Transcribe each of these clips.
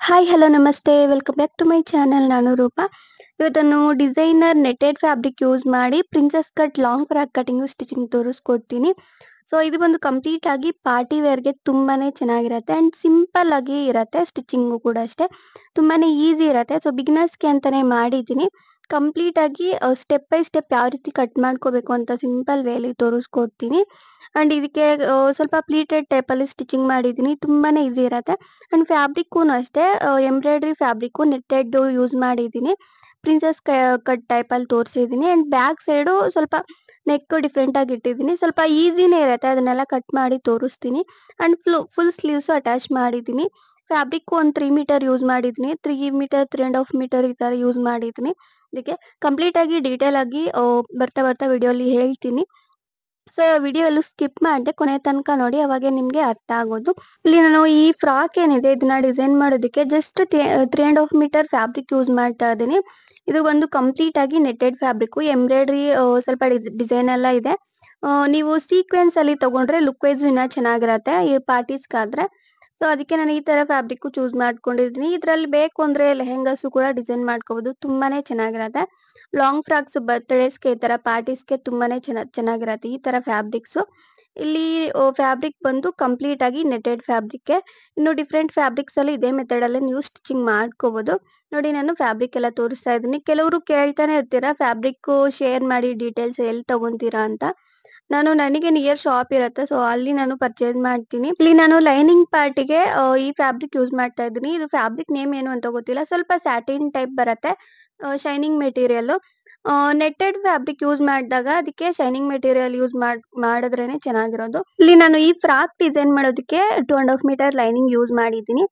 Hi hello ನಮಸ್ತೆ welcome back to my channel. ನಾನು ರೂಪಾ. ಇವತ್ತು ಡಿಸೈನರ್ ನೆಟೆಡ್ ಫ್ಯಾಬ್ರಿಕ್ ಯೂಸ್ ಮಾಡಿ princess cut long frock cutting stitching ತೋರಿಸ್ಕೊಡ್ತೀನಿ. So ಇದು ಬಂದು ಕಂಪ್ಲೀಟ್ ಆಗಿ ಪಾರ್ಟಿ ವೇರ್ಗೆ ತುಂಬಾನೇ ಚೆನ್ನಾಗಿರುತ್ತೆ ಅಂಡ್ ಸಿಂಪಲ್ ಆಗಿ ಇರುತ್ತೆ. ಸ್ಟಿಚಿಂಗು ಕೂಡ ಅಷ್ಟೇ ತುಂಬಾನೇ ಈಸಿ ಇರುತ್ತೆ. ಸೊ ಬಿಗಿನರ್ಸ್ಗೆ ಅಂತಾನೆ ಮಾಡಿದ್ದೀನಿ. ಕಂಪ್ಲೀಟ್ ಆಗಿ ಸ್ಟೆಪ್ ಬೈ ಸ್ಟೆಪ್ ಯಾವ ರೀತಿ ಕಟ್ ಮಾಡ್ಕೋಬೇಕು ಅಂತ ಸಿಂಪಲ್ ವೇಲಿ ತೋರಿಸ್ಕೊಡ್ತೀನಿ. ಅಂಡ್ ಇದಕ್ಕೆ ಸ್ವಲ್ಪ ಪ್ಲೀಟೆಡ್ ಟೈಪಲ್ಲಿ ಸ್ಟಿಚಿಂಗ್ ಮಾಡಿದ್ದೀನಿ. ತುಂಬಾನೇ ಈಸಿ ಇರುತ್ತೆ. ಅಂಡ್ ಫ್ಯಾಬ್ರಿಕ್ಕೂನು ಅಷ್ಟೇ ಎಂಬ್ರಾಯ್ಡ್ರಿ ಫ್ಯಾಬ್ರಿಕ್ಕು ನೆಟ್ಟೆಡ್ಡು ಯೂಸ್ ಮಾಡಿದ್ದೀನಿ. ಪ್ರಿನ್ಸೆಸ್ ಕಟ್ ಟೈಪಲ್ಲಿ ತೋರಿಸಿದ್ದೀನಿ. ಅಂಡ್ ಬ್ಯಾಕ್ ಸೈಡು ಸ್ವಲ್ಪ ನೆಕ್ ಡಿಫ್ರೆಂಟ್ ಆಗಿ ಇಟ್ಟಿದ್ದೀನಿ. ಸ್ವಲ್ಪ ಈಸಿನೇ ಇರುತ್ತೆ, ಅದನ್ನೆಲ್ಲ ಕಟ್ ಮಾಡಿ ತೋರಿಸ್ತೀನಿ. ಅಂಡ್ ಫುಲ್ ಸ್ಲೀವ್ಸು ಅಟ್ಯಾಚ್ ಮಾಡಿದ್ದೀನಿ. ಫ್ಯಾಬ್ರಿಕ್ಕು ಒಂದು 3 ಮೀಟರ್ ಯೂಸ್ ಮಾಡಿದ್ದೀನಿ. 3 ಮೀಟರ್ 3.5 ಮೀಟರ್ ಈ ಥರ ಯೂಸ್ ಮಾಡಿದ್ದೀನಿ. ಇದಕ್ಕೆ ಕಂಪ್ಲೀಟ್ ಆಗಿ ಡೀಟೇಲ್ ಆಗಿ ಬರ್ತಾ ಬರ್ತಾ ವಿಡಿಯೋಲಿ ಹೇಳ್ತೀನಿ. ಸೊ ವಿಡಿಯೋ ಎಲ್ಲೂ ಸ್ಕಿಪ್ ಮಾಡದೆ ಕೊನೆ ತನಕ ನೋಡಿ, ಅವಾಗೆ ನಿಮಗೆ ಅರ್ಥ ಆಗೋದು. ಇಲ್ಲಿ ನಾನು ಈ ಫ್ರಾಕ್ ಏನಿದೆ ಇದನ್ನ ಡಿಸೈನ್ ಮಾಡೋದಕ್ಕೆ ಜಸ್ಟ್ 3.5 ಮೀಟರ್ ಫ್ಯಾಬ್ರಿಕ್ ಯೂಸ್ ಮಾಡ್ತಾ ಇದ್ದೀನಿ. ಇದು ಒಂದು ಕಂಪ್ಲೀಟ್ ಆಗಿ ನೆಟ್ಟೆಡ್ ಫ್ಯಾಬ್ರಿಕ್, ಎಂಬ್ರಾಯ್ಡ್ರಿ ಸ್ವಲ್ಪ ಡಿಸೈನ್ ಎಲ್ಲ ಇದೆ. ನೀವು ಸೀಕ್ವೆನ್ಸ್ ಅಲ್ಲಿ ತಗೊಂಡ್ರೆ ಲುಕ್ ವೈಸ್ ಇನ್ನ ಚೆನ್ನಾಗಿರತ್ತೆ ಈ ಪಾರ್ಟೀಸ್ಗಾದ್ರೆ. ಸೊ ಅದಕ್ಕೆ ನಾನು ಈ ತರ ಫ್ಯಾಬ್ರಿಕ್ ಚೂಸ್ ಮಾಡ್ಕೊಂಡಿದ್ದೀನಿ. ಇದರಲ್ಲಿ ಬೇಕು ಅಂದ್ರೆ ಲೆಹೆಂಗಾಸು ಕೂಡ ಡಿಸೈನ್ ಮಾಡ್ಕೋಬಹುದು, ತುಂಬಾನೇ ಚೆನ್ನಾಗಿರತ್ತೆ. ಲಾಂಗ್ ಫ್ರಾಕ್ಸ್, ಬರ್ತ್ಡೇಸ್ಗೆ, ಈ ತರ ಪಾರ್ಟೀಸ್ಗೆ ತುಂಬಾನೇ ಚೆನ್ನಾಗಿರತ್ತೆ ಈ ತರ ಫ್ಯಾಬ್ರಿಕ್ಸ್. ಇಲ್ಲಿ ಫ್ಯಾಬ್ರಿಕ್ ಬಂದು ಕಂಪ್ಲೀಟ್ ಆಗಿ ನೆಟೆಡ್ ಫ್ಯಾಬ್ರಿಕ್. ಇನ್ನು ಡಿಫ್ರೆಂಟ್ ಫ್ಯಾಬ್ರಿಕ್ಸ್ ಅಲ್ಲಿ ಇದೇ ಮೆಥಡ್ ಅಲ್ಲಿ ನೀವು ಸ್ಟಿಚಿಂಗ್ ಮಾಡ್ಕೋಬಹುದು. ನೋಡಿ, ನಾನು ಫ್ಯಾಬ್ರಿಕ್ ಎಲ್ಲ ತೋರಿಸ್ತಾ ಇದ್ದೀನಿ. ಕೆಲವರು ಕೇಳ್ತಾನೆ ಇರ್ತೀರಾ ಫ್ಯಾಬ್ರಿಕ್ ಶೇರ್ ಮಾಡಿ ಡೀಟೇಲ್ಸ್ ಎಲ್ಲಿ ತಗೊಂತೀರಾ ಅಂತ. ನನಗೆ ನಿಯರ್ ಶಾಪ್ ಇರುತ್ತೆ, ಸೊ ಅಲ್ಲಿ ನಾನು ಪರ್ಚೇಸ್ ಮಾಡ್ತೀನಿ. ಇಲ್ಲಿ ನಾನು ಲೈನಿಂಗ್ ಪಾರ್ಟಿಗೆ ಈ ಫ್ಯಾಬ್ರಿಕ್ ಯೂಸ್ ಮಾಡ್ತಾ ಇದ್ದೀನಿ. ಇದು ಫ್ಯಾಬ್ರಿಕ್ ನೇಮ್ ಏನು ಅಂತ ಗೊತ್ತಿಲ್ಲ, ಸ್ವಲ್ಪ ಸ್ಯಾಟಿನ್ ಟೈಪ್ ಬರುತ್ತೆ, shining material. Netted fabric use ಮಾಡಿದಾಗ ಅದಕ್ಕೆ ಶೈನಿಂಗ್ ಮೆಟೀರಿಯಲ್ ಯೂಸ್ ಮಾಡಿದ್ರೇನೆ ಚೆನ್ನಾಗಿರೋದು. ಇಲ್ಲಿ ನಾನು ಈ ಫ್ರಾಕ್ ಡಿಸೈನ್ ಮಾಡೋದಕ್ಕೆ 2.5 ಮೀಟರ್ ಲೈನಿಂಗ್ ಯೂಸ್ ಮಾಡಿದ್ದೀನಿ.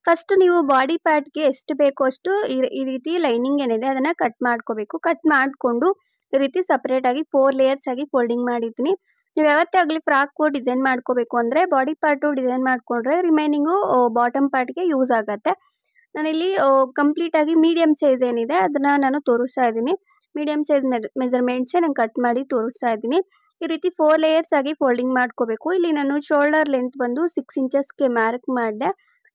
ಫಸ್ಟ್ ನೀವು ಬಾಡಿ ಪಾರ್ಟ್ಗೆ ಎಷ್ಟು ಬೇಕೋ ಅಷ್ಟು ಈ ರೀತಿ ಲೈನಿಂಗ್ ಏನಿದೆ ಅದನ್ನ ಕಟ್ ಮಾಡ್ಕೋಬೇಕು. ಕಟ್ ಮಾಡ್ಕೊಂಡು ಈ ರೀತಿ ಸಪರೇಟ್ ಆಗಿ 4 ಲೇಯರ್ಸ್ ಆಗಿ ಫೋಲ್ಡಿಂಗ್ ಮಾಡಿದ್ದೀನಿ. ನೀವು ಯಾವತ್ತೇ ಆಗಲಿ ಫ್ರಾಕ್ ಡಿಸೈನ್ ಮಾಡ್ಕೋಬೇಕು ಅಂದ್ರೆ ಬಾಡಿ ಪಾರ್ಟ್ ಡಿಸೈನ್ ಮಾಡ್ಕೊಂಡ್ರೆ ರಿಮೈನಿಂಗು ಬಾಟಮ್ ಪಾರ್ಟ್ಗೆ ಯೂಸ್ ಆಗತ್ತೆ. ನಾನಿಲ್ಲಿ ಕಂಪ್ಲೀಟ್ ಆಗಿ ಮೀಡಿಯಂ ಸೈಜ್ ಏನಿದೆ ಅದನ್ನ ನಾನು ತೋರಿಸ್ತಾ ಇದ್ದೀನಿ. ಮೀಡಿಯಂ ಸೈಜ್ ಮೆಜರ್ಮೆಂಟ್ಸ್ ನಾನು ಕಟ್ ಮಾಡಿ ತೋರಿಸ್ತಾ ಇದ್ದೀನಿ. ಈ ರೀತಿ 4 ಲೇಯರ್ಸ್ ಆಗಿ ಫೋಲ್ಡಿಂಗ್ ಮಾಡ್ಕೋಬೇಕು. ಇಲ್ಲಿ ನಾನು ಶೋಲ್ಡರ್ ಲೆಂತ್ ಬಂದು 6 ಇಂಚಸ್ಗೆ ಮಾರ್ಕ್ ಮಾಡಿದೆ.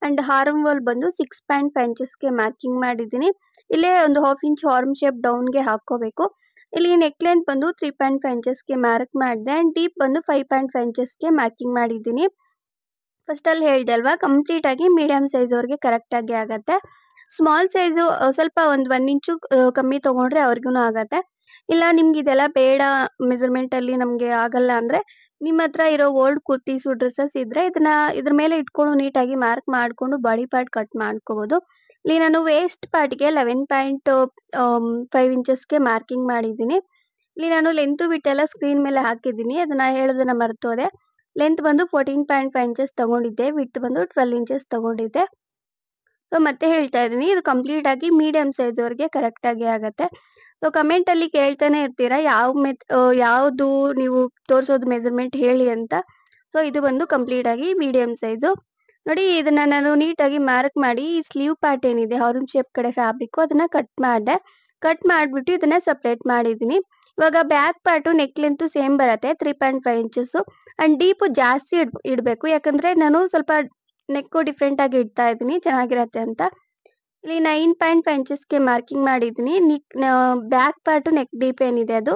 ಅಂಡ್ ಹಾರ್ಮ್ ವಾಲ್ ಬಂದು 6.5 ಇಂಚಸ್ಗೆ ಮಾರ್ಕಿಂಗ್ ಮಾಡಿದ್ದೀನಿ. ಇಲ್ಲೇ ಒಂದು ಹಾಫ್ ಇಂಚ್ ಹಾರ್ಮ್ ಶೇಪ್ ಡೌನ್ಗೆ ಹಾಕೋಬೇಕು. ಇಲ್ಲಿ ನೆಕ್ ಲೆಂತ್ ಬಂದು 3.5 ಇಂಚಸ್ಗೆ ಮಾರ್ಕ್ ಮಾಡಿದೆ. ಅಂಡ್ ಡೀಪ್ ಬಂದು 5.5 ಇಂಚಸ್ಗೆ ಮಾರ್ಕಿಂಗ್ ಮಾಡಿದ್ದೀನಿ. ಫಸ್ಟ್ ಅಲ್ಲಿ ಹೇಳ್ದೆ ಅಲ್ವಾ, ಕಂಪ್ಲೀಟ್ ಆಗಿ ಮೀಡಿಯಂ ಸೈಜ್ ಅವ್ರಿಗೆ ಕರೆಕ್ಟ್ ಆಗಿ ಆಗತ್ತೆ. ಸ್ಮಾಲ್ ಸೈಜು ಸ್ವಲ್ಪ ಒಂದು 1 ಇಂಚು ಕಮ್ಮಿ ತಗೊಂಡ್ರೆ ಅವ್ರಿಗೂ ಆಗತ್ತೆ. ಇಲ್ಲ ನಿಮ್ಗೆ ಇದೆಲ್ಲ ಬೇಡ, ಮೆಜರ್ಮೆಂಟ್ ಅಲ್ಲಿ ನಮ್ಗೆ ಆಗಲ್ಲ ಅಂದ್ರೆ ನಿಮ್ಮ ಹತ್ರ ಇರೋ ಓಲ್ಡ್ ಕುರ್ತೀಸು ಡ್ರೆಸ್ಸಸ್ ಇದ್ರೆ ಇದ್ರ ಮೇಲೆ ಇಟ್ಕೊಂಡು ನೀಟಾಗಿ ಮಾರ್ಕ್ ಮಾಡ್ಕೊಂಡು ಬಾಡಿ ಪಾರ್ಟ್ ಕಟ್ ಮಾಡ್ಕೋಬಹುದು. ಇಲ್ಲಿ ನಾನು ವೇಸ್ಟ್ ಪಾರ್ಟ್ಗೆ 11.5 ಇಂಚಸ್ಗೆ ಮಾರ್ಕಿಂಗ್ ಮಾಡಿದ್ದೀನಿ. ಇಲ್ಲಿ ನಾನು ಲೆಂತ್ ಬಿಟ್ಟೆಲ್ಲ ಸ್ಕ್ರೀನ್ ಮೇಲೆ ಹಾಕಿದ್ದೀನಿ, ಅದನ್ನ ಹೇಳೋದನ್ನ ಮರ್ತೋದೆ. ಲೆಂತ್ ಬಂದು 14.5 ಇಂಚಸ್ ತಗೊಂಡಿದ್ದೆ, ವಿಡ್ತ್ ಬಂದು 12 ಇಂಚಸ್ ತಗೊಂಡಿದ್ದೆ. ಸೊ ಮತ್ತೆ ಹೇಳ್ತಾ ಇದೀನಿ, ಇದು ಕಂಪ್ಲೀಟ್ ಆಗಿ ಮೀಡಿಯಂ ಸೈಜ್ ಅವ್ರಿಗೆ ಕರೆಕ್ಟ್ ಆಗಿ ಆಗತ್ತೆ. ಸೊ ಕಮೆಂಟ್ ಅಲ್ಲಿ ಕೇಳ್ತಾನೆ ಇರ್ತೀರಾ ಯಾವ್ದು ನೀವು ತೋರಿಸೋದು ಮೆಜರ್ಮೆಂಟ್ ಹೇಳಿ ಅಂತ. ಸೊ ಇದು ಬಂದು ಕಂಪ್ಲೀಟ್ ಆಗಿ ಮೀಡಿಯಂ ಸೈಜು. ನೋಡಿ, ಇದನ್ನ ನಾನು ನೀಟಾಗಿ ಮಾರ್ಕ್ ಮಾಡಿ ಈ ಸ್ಲೀವ್ ಪಾರ್ಟ್ ಏನಿದೆ ಹಾರ್ಮ್ ಶೇಪ್ ಕಡೆ ಫ್ಯಾಬ್ರಿಕ್ ಅದನ್ನ ಕಟ್ ಮಾಡಿದೆ. ಕಟ್ ಮಾಡ್ಬಿಟ್ಟು ಇದನ್ನ ಸಪರೇಟ್ ಮಾಡಿದೀನಿ. ಇವಾಗ back part neck length same ಬರುತ್ತೆ, 3.5 ಇಂಚಸ್. ಅಂಡ್ ಡೀಪ್ ಜಾಸ್ತಿ ಇಡ್ಬೇಕು, ಯಾಕಂದ್ರೆ ನಾನು ಸ್ವಲ್ಪ ನೆಕ್ ಡಿಫ್ರೆಂಟ್ ಆಗಿ ಇಡ್ತಾ ಇದ್ದೀನಿ ಚೆನ್ನಾಗಿರತ್ತೆ ಅಂತ. ಇಲ್ಲಿ 9.5 ಇಂಚಸ್ಗೆ ಮಾರ್ಕಿಂಗ್ ಮಾಡಿದ್ದೀನಿ. ಬ್ಯಾಕ್ ಪಾರ್ಟ್ ನೆಕ್ ಡೀಪ್ ಏನಿದೆ ಅದು,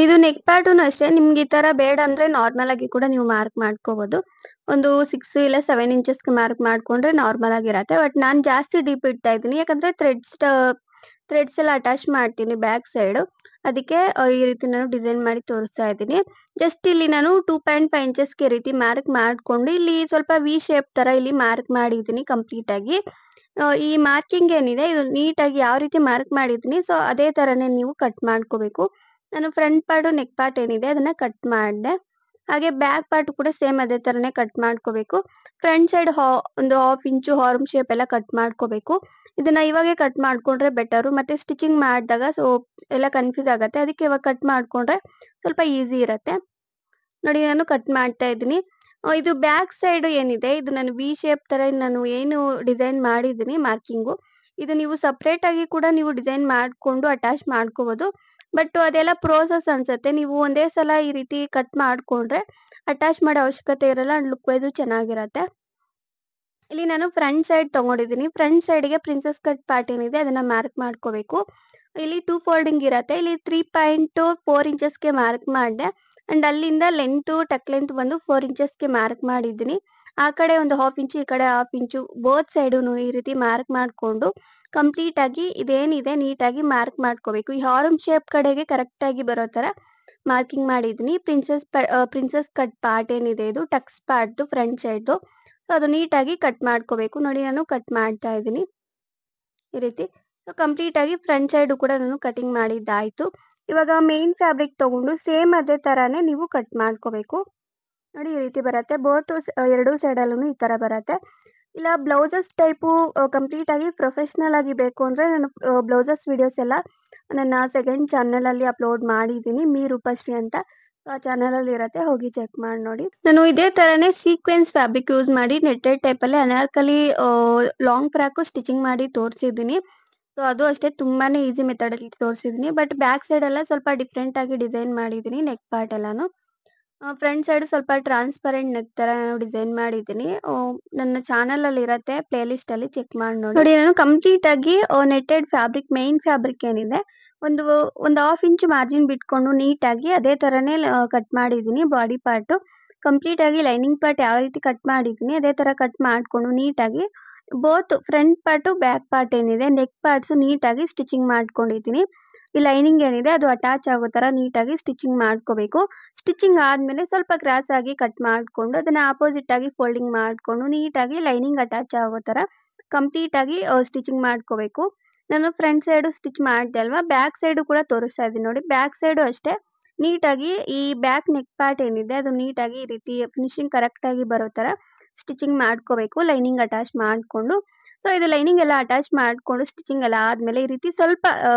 ಇದು ನೆಕ್ ಪಾರ್ಟುನು ಅಷ್ಟೇ. ನಿಮ್ಗೆ ಈ ತರ ಬೇಡ ಅಂದ್ರೆ ನಾರ್ಮಲ್ ಆಗಿ ಕೂಡ ನೀವು ಮಾರ್ಕ್ ಮಾಡ್ಕೋಬಹುದು. ಒಂದು 6 ಇಲ್ಲ 7 ಇಂಚಸ್ಗೆ ಮಾರ್ಕ್ ಮಾಡ್ಕೊಂಡ್ರೆ ನಾರ್ಮಲ್ ಆಗಿರತ್ತೆ. ಬಟ್ ನಾನು ಜಾಸ್ತಿ ಡೀಪ್ ಇಡ್ತಾ ಇದ್ದೀನಿ, ಯಾಕಂದ್ರೆ ಥ್ರೆಡ್ಸ್ ಎಲ್ಲ ಅಟ್ಯಾಚ್ ಮಾಡ್ತೀನಿ ಬ್ಯಾಕ್ ಸೈಡ್. ಅದಕ್ಕೆ ಈ ರೀತಿ ನಾನು ಡಿಸೈನ್ ಮಾಡಿ ತೋರಿಸ್ತಾ ಇದ್ದೀನಿ. ಜಸ್ಟ್ ಇಲ್ಲಿ ನಾನು 2.5 ಇಂಚಸ್ಗೆ ಈ ರೀತಿ ಮಾರ್ಕ್ ಮಾಡ್ಕೊಂಡು ಇಲ್ಲಿ ಸ್ವಲ್ಪ ವಿ ಶೇಪ್ ತರ ಇಲ್ಲಿ ಮಾರ್ಕ್ ಮಾಡಿದ್ದೀನಿ ಕಂಪ್ಲೀಟ್ ಆಗಿ. ಈ ಮಾರ್ಕಿಂಗ್ ಏನಿದೆ ಇದು ನೀಟಾಗಿ ಯಾವ ರೀತಿ ಮಾರ್ಕ್ ಮಾಡಿದ್ದೀನಿ, ಸೊ ಅದೇ ತರನೇ ನೀವು ಕಟ್ ಮಾಡ್ಕೋಬೇಕು. ನಾನು ಫ್ರಂಟ್ ಪಾರ್ಟ್ ನೆಕ್ ಪಾರ್ಟ್ ಏನಿದೆ ಅದನ್ನ ಕಟ್ ಮಾಡಿದೆ. ಹಾಗೆ ಬ್ಯಾಕ್ ಪಾರ್ಟ್ ಕೂಡ ಸೇಮ್ ಅದೇ ತರನೇ ಕಟ್ ಮಾಡ್ಕೋಬೇಕು. ಫ್ರಂಟ್ ಸೈಡ್ ಒಂದು ಹಾಫ್ ಇಂಚು ಹಾರ್ಮ್ ಶೇಪ್ ಎಲ್ಲ ಕಟ್ ಮಾಡ್ಕೋಬೇಕು. ಇದನ್ನ ಇವಾಗೆ ಕಟ್ ಮಾಡ್ಕೊಂಡ್ರೆ ಬೆಟರು, ಮತ್ತೆ ಸ್ಟಿಚಿಂಗ್ ಮಾಡಿದಾಗ ಸೊ ಎಲ್ಲ ಕನ್ಫ್ಯೂಸ್ ಆಗತ್ತೆ. ಅದಕ್ಕೆ ಇವಾಗ ಕಟ್ ಮಾಡ್ಕೊಂಡ್ರೆ ಸ್ವಲ್ಪ ಈಸಿ ಇರತ್ತೆ. ನೋಡಿ, ನಾನು ಕಟ್ ಮಾಡ್ತಾ ಇದ್ದೀನಿ. ಇದು ಬ್ಯಾಕ್ ಸೈಡ್ ಏನಿದೆ ಇದು ನಾನು ವಿ ಶೇಪ್ ತರ ನಾನು ಏನು ಡಿಸೈನ್ ಮಾಡಿದ್ದೀನಿ ಮಾರ್ಕಿಂಗು, ಇದು ನೀವು ಸಪ್ರೇಟ್ ಆಗಿ ಕೂಡ ನೀವು ಡಿಸೈನ್ ಮಾಡ್ಕೊಂಡು ಅಟ್ಯಾಚ್ ಮಾಡ್ಕೋಬಹುದು. ಬಟ್ ಅದೆಲ್ಲ ಪ್ರೋಸೆಸ್ ಅನ್ಸುತ್ತೆ. ನೀವು ಒಂದೇ ಸಲ ಈ ರೀತಿ ಕಟ್ ಮಾಡ್ಕೊಂಡ್ರೆ ಅಟ್ಯಾಚ್ ಮಾಡೋ ಅವಶ್ಯಕತೆ ಇರಲ್ಲ ಅಂಡ್ ಲುಕ್ ವೈಸು ಚೆನ್ನಾಗಿರತ್ತೆ. ಇಲ್ಲಿ ನಾನು ಫ್ರಂಟ್ ಸೈಡ್ ತಗೊಂಡಿದ್ದೀನಿ. ಫ್ರಂಟ್ ಸೈಡ್‌ಗೆ ಪ್ರಿನ್ಸೆಸ್ ಕಟ್ ಪಾರ್ಟ್ ಏನಿದೆ ಅದನ್ನ ಮಾರ್ಕ್ ಮಾಡ್ಕೋಬೇಕು. ಇಲ್ಲಿ 2 ಫೋಲ್ಡಿಂಗ್ ಇರತ್ತೆ. ಇಲ್ಲಿ 3.4 ಇಂಚಸ್‌ಗೆ ಮಾರ್ಕ್ ಮಾಡ್ದೆ. ಅಂಡ್ ಅಲ್ಲಿಂದ ಟಕ್ ಲೆಂತ್ ಬಂದು 4 ಇಂಚಸ್‌ಗೆ ಮಾರ್ಕ್ ಮಾಡಿದ್ದೀನಿ. ಆ ಕಡೆ ಒಂದು ಹಾಫ್ ಇಂಚು, ಈ ಕಡೆ ಹಾಫ್ ಇಂಚು ಬೋತ್ ಸೈಡುನು ಈ ರೀತಿ ಮಾರ್ಕ್ ಮಾಡ್ಕೊಂಡು ಕಂಪ್ಲೀಟ್ ಆಗಿ ಇದೇನಿದೆ ನೀಟಾಗಿ ಮಾರ್ಕ್ ಮಾಡ್ಕೋಬೇಕು. ಈ ಹಾರ್ನ್ ಶೇಪ್ ಕಡೆಗೆ ಕರೆಕ್ಟ್ ಆಗಿ ಬರೋ ತರ ಮಾರ್ಕಿಂಗ್ ಮಾಡಿದ್ದೀನಿ. ಪ್ರಿನ್ಸೆಸ್ ಕಟ್ ಪಾರ್ಟ್ ಏನಿದೆ ಇದು ಟಕ್ಸ್ ಪಾರ್ಟ್‌ದು ಫ್ರಂಟ್ ಸೈಡ್‌ದು. ಸೊ ಅದು ನೀಟಾಗಿ ಕಟ್ ಮಾಡ್ಕೋಬೇಕು. ನೋಡಿ ನಾನು ಕಟ್ ಮಾಡ್ತಾ ಇದ್ದೀನಿ ಈ ರೀತಿ. ಸೊ ಕಂಪ್ಲೀಟ್ ಆಗಿ ಫ್ರಂಟ್ ಸೈಡ್ ಕೂಡ ನಾನು ಕಟಿಂಗ್ ಮಾಡಿದ್ದಾಯ್ತು. ಇವಾಗ ಮೇನ್ ಫ್ಯಾಬ್ರಿಕ್ ತಗೊಂಡು ಸೇಮ್ ಅದೇ ತರಾನೇ ನೀವು ಕಟ್ ಮಾಡ್ಕೋಬೇಕು. ನೋಡಿ ಈ ರೀತಿ ಬರುತ್ತೆ. ಎರಡೂ ಸೈಡಲ್ಲೂ ಈ ತರ ಬರುತ್ತೆ. ಇಲ್ಲ ಬ್ಲೌಸಸ್ ಟೈಪು ಕಂಪ್ಲೀಟ್ ಆಗಿ ಪ್ರೊಫೆಷನಲ್ ಆಗಿ ಬೇಕು ಅಂದ್ರೆ ನಾನು ಬ್ಲೌಸಸ್ ವಿಡಿಯೋಸ್ ಎಲ್ಲ ನನ್ನ ಸೆಕೆಂಡ್ ಚಾನಲ್ ಅಲ್ಲಿ ಅಪ್ಲೋಡ್ ಮಾಡಿದ್ದೀನಿ. ಮೀ ರೂಪಶ್ರೀ ಅಂತ ಚಾನಲ್ ಅಲ್ಲಿ ಇರುತ್ತೆ, ಹೋಗಿ ಚೆಕ್ ಮಾಡಿ ನೋಡಿ. ನಾನು ಇದೇ ತರನೇ ಸೀಕ್ವೆನ್ಸ್ ಫ್ಯಾಬ್ರಿಕ್ ಯೂಸ್ ಮಾಡಿ ನೆಟ್ಟೆಡ್ ಟೈಪ್ ಅಲ್ಲಿ ಅನಾರ್ಕಲಿ ಲಾಂಗ್ ಫ್ರಾಕ್ ಸ್ಟಿಚಿಂಗ್ ಮಾಡಿ ತೋರಿಸಿದ್ದೀನಿ. ಸೊ ಅದು ಅಷ್ಟೇ ತುಂಬಾನೇ ಈಸಿ ಮೆಥಡ್ ಅಲ್ಲಿ ತೋರಿಸಿದ್ದೀನಿ. ಬಟ್ ಬ್ಯಾಕ್ ಸೈಡ್ ಎಲ್ಲ ಸ್ವಲ್ಪ ಡಿಫ್ರೆಂಟ್ ಆಗಿ ಡಿಸೈನ್ ಮಾಡಿದ್ದೀನಿ ನೆಕ್ ಪಾರ್ಟ್ ಎಲ್ಲಾನು. ಫ್ರಂಟ್ ಸೈಡ್ ಸ್ವಲ್ಪ ಟ್ರಾನ್ಸ್ಪರೆಂಟ್ ನೆಕ್ ತರ ನಾನು ಡಿಸೈನ್ ಮಾಡಿದ್ದೀನಿ. ನನ್ನ ಚಾನಲ್ ಅಲ್ಲಿ ಇರುತ್ತೆ, ಪ್ಲೇ ಲಿಸ್ಟ್ ಅಲ್ಲಿ ಚೆಕ್ ಮಾಡಿ ನೋಡಿ. ನೋಡಿ ನಾನು ಕಂಪ್ಲೀಟ್ ಆಗಿ ನೆಟ್ಟೆಡ್ ಫ್ಯಾಬ್ರಿಕ್ ಮೇನ್ ಫ್ಯಾಬ್ರಿಕ್ ಏನಿದೆ ಒಂದು ಒಂದು ಹಾಫ್ ಇಂಚ್ ಮಾರ್ಜಿನ್ ಬಿಟ್ಕೊಂಡು ನೀಟಾಗಿ ಅದೇ ತರನೇ ಕಟ್ ಮಾಡಿದ್ದೀನಿ. ಬಾಡಿ ಪಾರ್ಟ್ ಕಂಪ್ಲೀಟ್ ಆಗಿ ಲೈನಿಂಗ್ ಪಾರ್ಟ್ ಯಾವ ರೀತಿ ಕಟ್ ಮಾಡಿದ್ದೀನಿ ಅದೇ ತರ ಕಟ್ ಮಾಡ್ಕೊಂಡು ನೀಟಾಗಿ both front part back part ಏನಿದೆ ನೆಕ್ ಪಾರ್ಟ್ಸ್ ನೀಟಾಗಿ ಸ್ಟಿಚಿಂಗ್ ಮಾಡ್ಕೊಂಡಿದ್ದೀನಿ. ಈ ಲೈನಿಂಗ್ ಏನಿದೆ ಅದು ಅಟ್ಯಾಚ್ ಆಗೋ ತರ ನೀಟಾಗಿ ಸ್ಟಿಚಿಂಗ್ ಮಾಡ್ಕೋಬೇಕು. ಸ್ಟಿಚಿಂಗ್ ಆದ್ಮೇಲೆ ಸ್ವಲ್ಪ ಕ್ರಾಸ್ ಆಗಿ ಕಟ್ ಮಾಡ್ಕೊಂಡು ಅದನ್ನ ಆಪೋಸಿಟ್ ಆಗಿ ಫೋಲ್ಡಿಂಗ್ ಮಾಡ್ಕೊಂಡು ನೀಟಾಗಿ ಲೈನಿಂಗ್ ಅಟ್ಯಾಚ್ ಆಗೋ ತರ ಕಂಪ್ಲೀಟ್ ಆಗಿ ಸ್ಟಿಚಿಂಗ್ ಮಾಡ್ಕೋಬೇಕು. ನಾನು ಫ್ರಂಟ್ ಸೈಡ್ ಸ್ಟಿಚ್ ಮಾಡಿದೆ ಅಲ್ವಾ, ಬ್ಯಾಕ್ ಸೈಡ್ ಕೂಡ ತೋರಿಸ್ತಾ ಇದ್ದೀನಿ ನೋಡಿ. ಬ್ಯಾಕ್ ಸೈಡ್ ಅಷ್ಟೇ ನೀಟಾಗಿ ಈ ಬ್ಯಾಕ್ ನೆಕ್ ಪಾರ್ಟ್ ಏನಿದೆ ಅದು ನೀಟಾಗಿ ಈ ರೀತಿ ಫಿನಿಶಿಂಗ್ ಕರೆಕ್ಟ್ ಆಗಿ ಬರೋ ತರ ಸ್ಟಿಚಿಂಗ್ ಮಾಡ್ಕೋಬೇಕು ಲೈನಿಂಗ್ ಅಟ್ಯಾಚ್ ಮಾಡ್ಕೊಂಡು. ಸೊ ಇದು ಲೈನಿಂಗ್ ಎಲ್ಲ ಅಟ್ಯಾಚ್ ಮಾಡ್ಕೊಂಡು ಸ್ಟಿಚಿಂಗ್ ಎಲ್ಲ ಆದ್ಮೇಲೆ ಈ ರೀತಿ ಸ್ವಲ್ಪ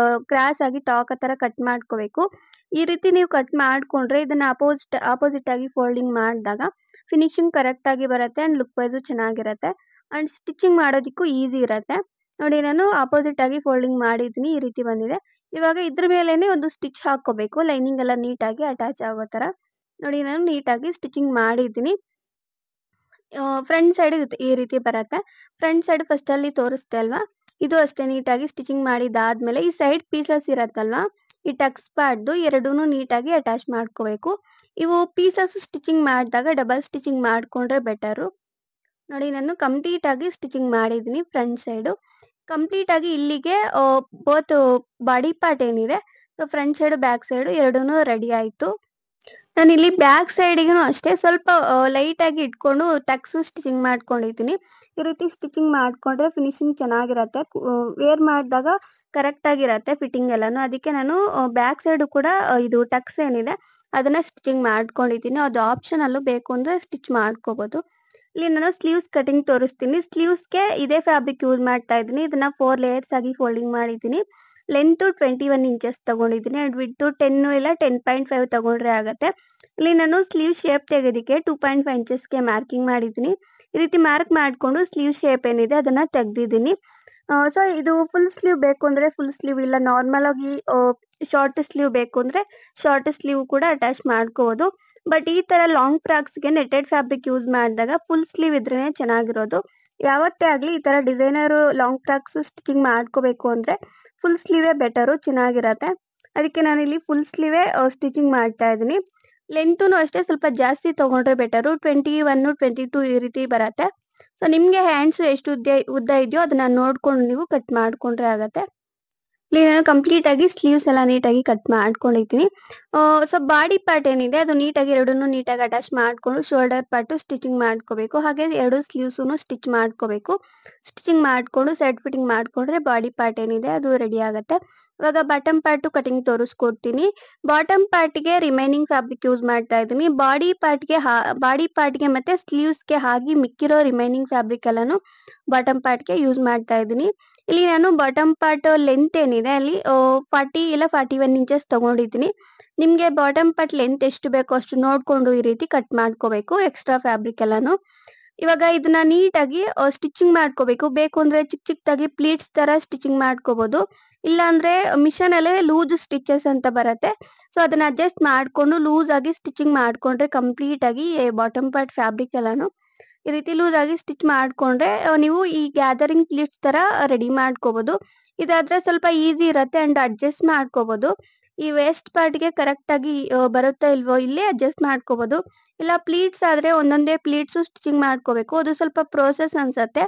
ಕ್ರಾಸ್ ಆಗಿ ಟಾಕ್ ತರ ಕಟ್ ಮಾಡ್ಕೋಬೇಕು. ಈ ರೀತಿ ನೀವು ಕಟ್ ಮಾಡ್ಕೊಂಡ್ರೆ ಇದನ್ನ ಆಪೋಸಿಟ್ ಆಗಿ ಫೋಲ್ಡಿಂಗ್ ಮಾಡಿದಾಗ ಫಿನಿಶಿಂಗ್ ಕರೆಕ್ಟ್ ಆಗಿ ಬರುತ್ತೆ ಅಂಡ್ ಲುಕ್ ವೈಸ್ ಚೆನ್ನಾಗಿರುತ್ತೆ ಅಂಡ್ ಸ್ಟಿಚಿಂಗ್ ಮಾಡೋದಕ್ಕೂ ಈಸಿ ಇರುತ್ತೆ. ನೋಡಿ ನಾನು ಆಪೋಸಿಟ್ ಆಗಿ ಫೋಲ್ಡಿಂಗ್ ಮಾಡಿದ್ದೀನಿ, ಈ ರೀತಿ ಬಂದಿದೆ. ಇವಾಗ ಇದ್ರ ಮೇಲೇನೆ ಒಂದು ಸ್ಟಿಚ್ ಹಾಕೋಬೇಕು ಲೈನಿಂಗ್ ಎಲ್ಲ ನೀಟಾಗಿ ಅಟ್ಯಾಚ್ ಆಗೋ ತರ. ನೋಡಿ ನಾನು ನೀಟಾಗಿ ಸ್ಟಿಚಿಂಗ್ ಮಾಡಿದ್ದೀನಿ. ಫ್ರಂಟ್ ಸೈಡ್ ಈ ರೀತಿ ಬರುತ್ತೆ. ಫ್ರಂಟ್ ಸೈಡ್ ಫಸ್ಟ್ ಅಲ್ಲಿ ತೋರಿಸ್ದೆ ಅಲ್ವಾ, ಇದು ಅಷ್ಟೇ ನೀಟಾಗಿ ಸ್ಟಿಚಿಂಗ್ ಮಾಡಿದಾದ್ಮೇಲೆ ಈ ಸೈಡ್ ಪೀಸಸ್ ಇರತ್ತಲ್ವಾ, ಈ ಟಕ್ಸ್ ಪಾರ್ಟ್‌ದು ಎರಡೂನು ನೀಟಾಗಿ ಅಟ್ಯಾಚ್ ಮಾಡ್ಕೋಬೇಕು. ಇವು ಪೀಸಸ್ ಸ್ಟಿಚಿಂಗ್ ಮಾಡಿದಾಗ ಡಬಲ್ ಸ್ಟಿಚಿಂಗ್ ಮಾಡ್ಕೊಂಡ್ರೆ ಬೆಟರು. ನೋಡಿ ನಾನು ಕಂಪ್ಲೀಟ್ ಆಗಿ ಸ್ಟಿಚಿಂಗ್ ಮಾಡಿದ್ದೀನಿ ಫ್ರಂಟ್ ಸೈಡು. ಕಂಪ್ಲೀಟ್ ಆಗಿ ಇಲ್ಲಿಗೆ ಬೋತ್ ಬಾಡಿ ಪಾರ್ಟ್ ಏನಿದೆ so front side back side ಎರಡೂನು ರೆಡಿ ಆಯ್ತು. ನಾನಿಲ್ಲಿ ಬ್ಯಾಕ್ ಸೈಡಿಗೂನು ಅಷ್ಟೇ ಸ್ವಲ್ಪ ಲೈಟ್ ಆಗಿ ಇಟ್ಕೊಂಡು ಟಕ್ಸ್ ಸ್ಟಿಚಿಂಗ್ ಮಾಡ್ಕೊಂಡಿದ್ದೀನಿ. ಈ ರೀತಿ ಸ್ಟಿಚಿಂಗ್ ಮಾಡ್ಕೊಂಡ್ರೆ ಫಿನಿಶಿಂಗ್ ಚೆನ್ನಾಗಿರತ್ತೆ. ವೇರ್ ಮಾಡಿದಾಗ ಕರೆಕ್ಟ್ ಆಗಿರತ್ತೆ ಫಿಟ್ಟಿಂಗ್ ಎಲ್ಲಾನು. ಅದಕ್ಕೆ ನಾನು ಬ್ಯಾಕ್ ಸೈಡ್ ಕೂಡ ಇದು ಟಕ್ಸ್ ಏನಿದೆ ಅದನ್ನ ಸ್ಟಿಚಿಂಗ್ ಮಾಡ್ಕೊಂಡಿದ್ದೀನಿ. ಅದು ಆಪ್ಷನಲ್ಲು, ಬೇಕು ಅಂದ್ರೆ ಸ್ಟಿಚ್ ಮಾಡ್ಕೋಬಹುದು. ಇಲ್ಲಿ ನಾನು ಸ್ಲೀವ್ಸ್ ಕಟಿಂಗ್ ತೋರಿಸ್ತೀನಿ. ಸ್ಲೀವ್ಸ್‌ಗೆ ಇದೇ ಫ್ಯಾಬ್ರಿಕ್ ಯೂಸ್ ಮಾಡ್ತಾ ಇದ್ದೀನಿ. ಇದನ್ನ 4 ಲೇಯರ್ಸ್ ಆಗಿ ಫೋಲ್ಡಿಂಗ್ ಮಾಡಿದ್ದೀನಿ. ಲೆಂತ್ 21 ಇಂಚಸ್ ತಗೊಂಡಿದ್ದೀನಿ ಅಂಡ್ ವಿಡ್ತ್ 10 ಇಲ್ಲ 10.5 ತಗೊಂಡ್ರೆ ಆಗತ್ತೆ. ಇಲ್ಲಿ ನಾನು ಸ್ಲೀವ್ ಶೇಪ್ ತೆಗೆಯೋದಕ್ಕೆ 2.5 ಇಂಚಸ್‌ಗೆ ಮಾರ್ಕಿಂಗ್ ಮಾಡಿದ್ದೀನಿ. ಈ ರೀತಿ ಮಾರ್ಕ್ ಮಾಡ್ಕೊಂಡು ಸ್ಲೀವ್ ಶೇಪ್ ಏನಿದೆ ಅದನ್ನ ತೆಗ್ದಿದ್ದೀನಿ. ಸೊ ಇದು ಫುಲ್ ಸ್ಲೀವ್ ಬೇಕು ಅಂದ್ರೆ ಫುಲ್ ಸ್ಲೀವ್, ಇಲ್ಲ ನಾರ್ಮಲ್ ಆಗಿ ಶಾರ್ಟ್ ಸ್ಲೀವ್ ಬೇಕು ಅಂದ್ರೆ ಶಾರ್ಟ್ ಸ್ಲೀವ್ ಕೂಡ ಅಟ್ಯಾಚ್ ಮಾಡ್ಕೋಬಹುದು. ಬಟ್ ಈ ತರ ಲಾಂಗ್ ಫ್ರಾಕ್ಸ್‌ಗೆ ನೆಟ್ಟೆಡ್ ಫ್ಯಾಬ್ರಿಕ್ ಯೂಸ್ ಮಾಡಿದಾಗ ಫುಲ್ ಸ್ಲೀವ್ ಇದ್ರೇನೆ ಚೆನ್ನಾಗಿರೋದು. ಯಾವತ್ತೇ ಆಗ್ಲಿ ಈ ತರ ಡಿಸೈನರ್ ಲಾಂಗ್ ಫ್ರಾಕ್ಸ್ ಸ್ಟಿಚಿಂಗ್ ಮಾಡ್ಕೋಬೇಕು ಅಂದ್ರೆ ಫುಲ್ ಸ್ಲೀವೇ ಬೆಟರು, ಚೆನ್ನಾಗಿರತ್ತೆ. ಅದಕ್ಕೆ ನಾನಿಲ್ಲಿ ಫುಲ್ ಸ್ಲೀವೇ ಸ್ಟಿಚಿಂಗ್ ಮಾಡ್ತಾ ಇದ್ದೀನಿ. ಲೆಂತುನು ಅಷ್ಟೇ ಸ್ವಲ್ಪ ಜಾಸ್ತಿ ತಗೊಂಡ್ರೆ ಬೆಟರು. 21, 22 ಈ ರೀತಿ ಬರತ್ತೆ. ಸೊ ನಿಮ್ಗೆ ಹ್ಯಾಂಡ್ಸ್ ಎಷ್ಟು ಉದ್ದ ಇದೆಯೋ ಅದನ್ನ ನೋಡ್ಕೊಂಡು ನೀವು ಕಟ್ ಮಾಡ್ಕೊಂಡ್ರೆ ಆಗತ್ತೆ. ಇಲ್ಲಿ ನಾನು ಕಂಪ್ಲೀಟ್ ಆಗಿ ಸ್ಲೀವ್ಸ್ ಎಲ್ಲ ನೀಟಾಗಿ ಕಟ್ ಮಾಡ್ಕೊಂಡಿದ್ದೀನಿ. ಸೊ ಬಾಡಿ ಪಾರ್ಟ್ ಏನಿದೆ ಅದು ನೀಟಾಗಿ ಎರಡನ್ನೂ ನೀಟಾಗಿ ಅಟ್ಯಾಚ್ ಮಾಡ್ಕೊಂಡು ಶೋಲ್ಡರ್ ಪಾರ್ಟ್ ಸ್ಟಿಚಿಂಗ್ ಮಾಡ್ಕೋಬೇಕು. ಹಾಗೆ ಎರಡು ಸ್ಲೀವ್ಸನ್ನು ಸ್ಟಿಚ್ ಮಾಡ್ಕೋಬೇಕು. ಸ್ಟಿಚಿಂಗ್ ಮಾಡ್ಕೊಂಡು ಸೈಡ್ ಫಿಟ್ಟಿಂಗ್ ಮಾಡ್ಕೊಂಡ್ರೆ ಬಾಡಿ ಪಾರ್ಟ್ ಏನಿದೆ ಅದು ರೆಡಿ ಆಗುತ್ತೆ. ಇವಾಗ ಬಾಟಮ್ ಪಾರ್ಟ್ ಕಟಿಂಗ್ ತೋರಿಸ್ಕೊಡ್ತೀನಿ. ಬಾಟಮ್ ಪಾರ್ಟ್‌ಗೆ ರಿಮೈನಿಂಗ್ ಫ್ಯಾಬ್ರಿಕ್ ಯೂಸ್ ಮಾಡ್ತಾ ಇದ್ದೀನಿ. ಬಾಡಿ ಪಾರ್ಟ್‌ಗೆ ಮತ್ತೆ ಸ್ಲೀವ್ಸ್‌ಗೆ ಹಾಗೆ ಮಿಕ್ಕಿರೋ ರಿಮೈನಿಂಗ್ ಫ್ಯಾಬ್ರಿಕ್ ಎಲ್ಲಾನು ಬಾಟಮ್ ಪಾರ್ಟ್‌ಗೆ ಯೂಸ್ ಮಾಡ್ತಾ ಇದ್ದೀನಿ. ಇಲ್ಲಿ ನಾನು ಬಾಟಮ್ ಪಾರ್ಟ್ ಲೆಂತ್ ಏನಿದೆ ಅಲ್ಲಿ 40 ಇಲ್ಲ 41 ಇಂಚಸ್ ತಗೊಂಡಿದ್ದೀನಿ. ನಿಮ್ಗೆ ಬಾಟಮ್ ಪಾರ್ಟ್ ಲೆಂತ್ ಎಷ್ಟು ಬೇಕೋ ಅಷ್ಟು ನೋಡ್ಕೊಂಡು ಈ ರೀತಿ ಕಟ್ ಮಾಡ್ಕೋಬೇಕು ಎಕ್ಸ್ಟ್ರಾ ಫ್ಯಾಬ್ರಿಕ್ ಎಲ್ಲಾನು. ಇವಾಗ ಇದನ್ನ ನೀಟಾಗಿ ಸ್ಟಿಚಿಂಗ್ ಮಾಡ್ಕೋಬೇಕು. ಬೇಕು ಅಂದ್ರೆ ಚಿಕ್ಕದಾಗಿ ಪ್ಲೀಟ್ಸ್ ತರ ಸ್ಟಿಚಿಂಗ್ ಮಾಡ್ಕೋಬಹುದು. ಇಲ್ಲ ಅಂದ್ರೆ ಮಿಷನ್ ಅಲ್ಲೇ ಲೂಸ್ ಸ್ಟಿಚಸ್ ಅಂತ ಬರುತ್ತೆ. ಸೊ ಅದನ್ನ ಅಡ್ಜಸ್ಟ್ ಮಾಡ್ಕೊಂಡು ಲೂಸ್ ಆಗಿ ಸ್ಟಿಚಿಂಗ್ ಮಾಡ್ಕೊಂಡ್ರೆ ಕಂಪ್ಲೀಟ್ ಆಗಿ ಬಾಟಮ್ ಪಾರ್ಟ್ ಫ್ಯಾಬ್ರಿಕ್ ಎಲ್ಲಾನು ಈ ರೀತಿ ಲೂಸ್ ಆಗಿ ಸ್ಟಿಚ್ ಮಾಡ್ಕೊಂಡ್ರೆ ನೀವು ಈ ಗ್ಯಾದರಿಂಗ್ ಪ್ಲೀಟ್ಸ್ ತರ ರೆಡಿ ಮಾಡ್ಕೋಬಹುದು. ಇದಾದ್ರೆ ಸ್ವಲ್ಪ ಈಸಿ ಇರತ್ತೆ ಅಂಡ್ ಅಡ್ಜಸ್ಟ್ ಮಾಡ್ಕೋಬಹುದು. ಈ ವೇಸ್ಟ್ ಪಾರ್ಟ್ಗೆ ಕರೆಕ್ಟ್ ಆಗಿ ಬರುತ್ತಾ ಇಲ್ವೋ ಇಲ್ಲಿ ಅಡ್ಜಸ್ಟ್ ಮಾಡ್ಕೋಬಹುದು. ಇಲ್ಲ ಪ್ಲೀಟ್ಸ್ ಆದ್ರೆ ಒಂದೊಂದೇ ಪ್ಲೀಟ್ಸ್ ಸ್ಟಿಚಿಂಗ್ ಮಾಡ್ಕೋಬೇಕು. ಅದು ಸ್ವಲ್ಪ ಪ್ರೋಸೆಸ್ ಅನ್ಸತ್ತೆ.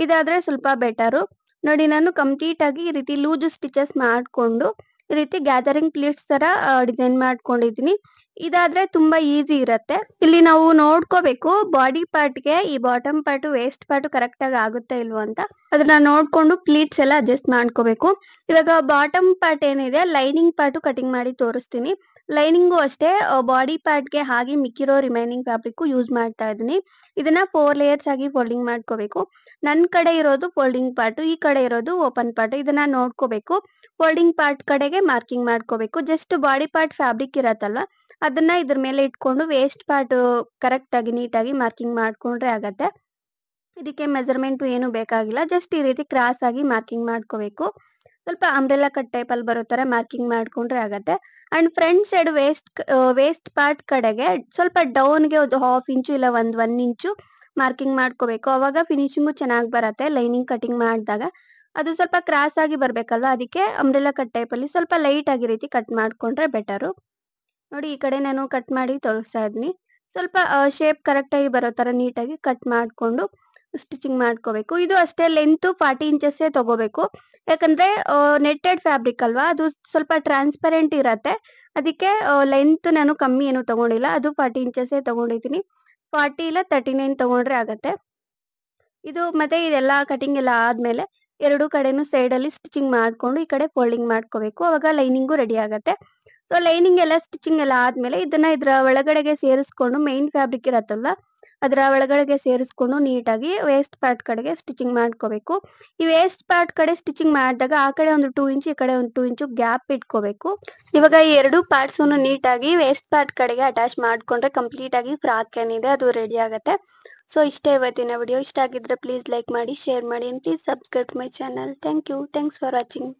ಇದಾದ್ರೆ ಸ್ವಲ್ಪ ಬೆಟರು. ನೋಡಿ ನಾನು ಕಂಪ್ಲೀಟ್ ಆಗಿ ಈ ರೀತಿ ಲೂಸ್ ಸ್ಟಿಚಸ್ ಮಾಡ್ಕೊಂಡು ಈ ರೀತಿ ಗ್ಯಾದರಿಂಗ್ ಪ್ಲೀಟ್ಸ್ ತರ ಡಿಸೈನ್ ಮಾಡ್ಕೊಂಡಿದೀನಿ. ಇದಾದ್ರೆ ತುಂಬಾ ಈಸಿ ಇರತ್ತೆ. ಇಲ್ಲಿ ನಾವು ನೋಡ್ಕೋಬೇಕು ಬಾಡಿ ಪಾರ್ಟ್ಗೆ ಈ bottom part waste part correct ಆಗಿ ಆಗುತ್ತಾ ಇಲ್ವೋ ಅಂತ. ಅದನ್ನ ನೋಡ್ಕೊಂಡು ಪ್ಲೀಟ್ಸ್ ಎಲ್ಲ ಅಡ್ಜಸ್ಟ್ ಮಾಡ್ಕೋಬೇಕು. ಇವಾಗ ಬಾಟಮ್ ಪಾರ್ಟ್ ಏನಿದೆ ಲೈನಿಂಗ್ ಪಾರ್ಟ್ ಕಟಿಂಗ್ ಮಾಡಿ ತೋರಿಸ್ತೀನಿ. ಲೈನಿಂಗು ಅಷ್ಟೇ ಬಾಡಿ ಪಾರ್ಟ್ಗೆ ಹಾಗೆ ಮಿಕ್ಕಿರೋ ರಿಮೈನಿಂಗ್ ಫ್ಯಾಬ್ರಿಕ್ ಯೂಸ್ ಮಾಡ್ತಾ ಇದೀನಿ. ಇದನ್ನ 4 ಲೇಯರ್ಸ್ ಆಗಿ ಫೋಲ್ಡಿಂಗ್ ಮಾಡ್ಕೋಬೇಕು. ನನ್ ಕಡೆ ಇರೋದು ಫೋಲ್ಡಿಂಗ್ ಪಾರ್ಟ್, ಈ ಕಡೆ ಇರೋದು ಓಪನ್ ಪಾರ್ಟ್. ಇದನ್ನ ನೋಡ್ಕೋಬೇಕು. ಫೋಲ್ಡಿಂಗ್ ಪಾರ್ಟ್ ಕಡೆಗೆ ಮಾರ್ಕಿಂಗ್ ಮಾಡ್ಕೋಬೇಕು. ಜಸ್ಟ್ ಬಾಡಿ ಪಾರ್ಟ್ ಫ್ಯಾಬ್ರಿಕ್ ಇರತ್ತಲ್ವಾ ಅದನ್ನ ಇದ್ರ ಮೇಲೆ ಇಟ್ಕೊಂಡು ವೇಸ್ಟ್ ಪಾರ್ಟ್ ಕರೆಕ್ಟ್ ಆಗಿ ನೀಟಾಗಿ ಮಾರ್ಕಿಂಗ್ ಮಾಡ್ಕೊಂಡ್ರೆ ಆಗತ್ತೆ. ಇದಕ್ಕೆ ಮೆಜರ್ಮೆಂಟ್ ಏನು ಬೇಕಾಗಿಲ್ಲ. ಜಸ್ಟ್ ಈ ರೀತಿ ಕ್ರಾಸ್ ಆಗಿ ಮಾರ್ಕಿಂಗ್ ಮಾಡ್ಕೋಬೇಕು. ಸ್ವಲ್ಪ ಅಂಬ್ರೆಲಾ ಕಟ್ ಟೈಪ್ ಅಲ್ಲಿ ಬರೋ ತರ ಮಾರ್ಕಿಂಗ್ ಮಾಡ್ಕೊಂಡ್ರೆ ಆಗತ್ತೆ. And front side waste part ಕಡೆಗೆ ಸ್ವಲ್ಪ ಡೌನ್ ಗೆ ಒಂದು 1/2 ಇಂಚು ಇಲ್ಲ 1 ಇಂಚು ಮಾರ್ಕಿಂಗ್ ಮಾಡ್ಕೋಬೇಕು. ಅವಾಗ ಫಿನಿಶಿಂಗು ಚೆನ್ನಾಗಿ ಬರತ್ತೆ ಲೈನಿಂಗ್ ಕಟಿಂಗ್ ಮಾಡಿದಾಗ. ಅದು ಸ್ವಲ್ಪ ಕ್ರಾಸ್ ಆಗಿ ಬರ್ಬೇಕಲ್ವಾ ಅದಕ್ಕೆ ಅಂಬ್ರೆಲಾ ಕಟ್ ಟೈಪ್ ಅಲ್ಲಿ ಸ್ವಲ್ಪ ಲೈಟ್ ಆಗಿ ರೀತಿ ಕಟ್ ಮಾಡ್ಕೊಂಡ್ರೆ ಬೆಟರು. ನೋಡಿ ಈ ಕಡೆ ನಾನು ಕಟ್ ಮಾಡಿ ತೋರಿಸ್ತಾ ಇದೀನಿ. ಸ್ವಲ್ಪ ಶೇಪ್ ಕರೆಕ್ಟ್ ಆಗಿ ಬರೋ ತರ ನೀಟಾಗಿ ಕಟ್ ಮಾಡ್ಕೊಂಡು ಸ್ಟಿಚಿಂಗ್ ಮಾಡ್ಕೋಬೇಕು. ಇದು ಅಷ್ಟೇ ಲೆಂತ್ 40 ಇಂಚಸ್ ತಗೋಬೇಕು. ಯಾಕಂದ್ರೆ ನೆಟ್ಟೆಡ್ ಫ್ಯಾಬ್ರಿಕ್ ಅಲ್ವಾ ಅದು ಸ್ವಲ್ಪ ಟ್ರಾನ್ಸ್ಪರೆಂಟ್ ಇರತ್ತೆ. ಅದಕ್ಕೆ ಲೆಂತ್ ನಾನು ಕಮ್ಮಿ ಏನು ತಗೊಂಡಿಲ್ಲ. ಅದು 40 ಇಂಚಸ್ ತಗೊಂಡಿದ್ದೀನಿ. 40 ಇಲ್ಲ 39 ತಗೊಂಡ್ರೆ ಆಗತ್ತೆ. ಇದು ಮತ್ತೆ ಇದೆಲ್ಲ ಕಟಿಂಗ್ ಎಲ್ಲ ಆದ್ಮೇಲೆ ಎರಡು ಕಡೆನೂ ಸೈಡ್ ಅಲ್ಲಿ ಸ್ಟಿಚಿಂಗ್ ಮಾಡ್ಕೊಂಡು ಈ ಕಡೆ ಫೋಲ್ಡಿಂಗ್ ಮಾಡ್ಕೋಬೇಕು. ಅವಾಗ ಲೈನಿಂಗು ರೆಡಿ ಆಗತ್ತೆ. ಸೊ ಲೈನಿಂಗ್ ಎಲ್ಲ ಸ್ಟಿಚಿಂಗ್ ಎಲ್ಲ ಆದ್ಮೇಲೆ ಇದನ್ನ ಇದ್ರ ಒಳಗಡೆಗೆ ಸೇರಿಸ್ಕೊಂಡು ಮೈನ್ ಫ್ಯಾಬ್ರಿಕ್ ಇರತ್ತಲ್ವಾ ಅದರ ಒಳಗಡೆಗೆ ಸೇರಿಸ್ಕೊಂಡು ನೀಟಾಗಿ ವೇಸ್ಟ್ ಪಾರ್ಟ್ ಕಡೆಗೆ ಸ್ಟಿಚಿಂಗ್ ಮಾಡ್ಕೋಬೇಕು. ಈ ವೇಸ್ಟ್ ಪಾರ್ಟ್ ಕಡೆ ಸ್ಟಿಚಿಂಗ್ ಮಾಡಿದಾಗ ಆ ಕಡೆ ಒಂದು 2 ಇಂಚ್ ಈ ಕಡೆ ಒಂದು 2 ಇಂಚು ಗ್ಯಾಪ್ ಇಟ್ಕೋಬೇಕು. ಇವಾಗ ಈ ಎರಡು ಪಾರ್ಟ್ಸ್ ನೀಟಾಗಿ ವೇಸ್ಟ್ ಪಾರ್ಟ್ ಕಡೆಗೆ ಅಟ್ಯಾಚ್ ಮಾಡ್ಕೊಂಡ್ರೆ ಕಂಪ್ಲೀಟ್ ಆಗಿ ಫ್ರಾಕ್ ಏನಿದೆ ಅದು ರೆಡಿ ಆಗತ್ತೆ. ಸೊ ಇಷ್ಟೇ ಇವತ್ತಿನ ವಿಡಿಯೋ. ಇಷ್ಟ ಆಗಿದ್ರೆ ಪ್ಲೀಸ್ ಲೈಕ್ ಮಾಡಿ, ಶೇರ್ ಮಾಡಿ, please subscribe to my channel. Thank you. Thanks for watching.